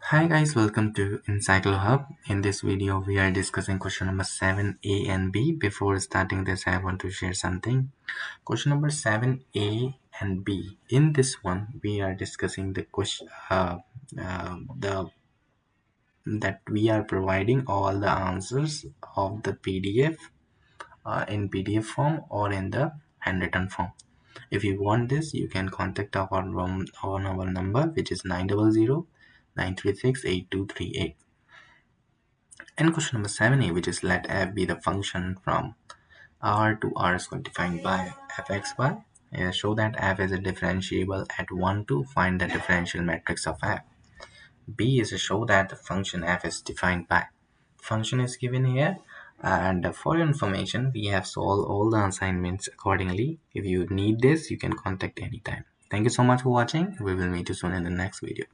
Hi guys, welcome to Encyclo Hub. In this video, we are discussing question number 7a and b. Before starting this, I want to share something. Question number 7a and b. In this one, we are discussing the question the that we are providing all the answers of the PDF in PDF form or in the handwritten form. If you want this, you can contact on our number, which is 900 936 8238. And question number 7a, which is let f be the function from R to R squared defined by fxy. Show that f is a differentiable at 1 to find the differential matrix of f. B is to show that the function f is defined by. Function is given here, and for your information, we have solved all the assignments accordingly. If you need this, you can contact anytime. Thank you so much for watching. We will meet you soon in the next video.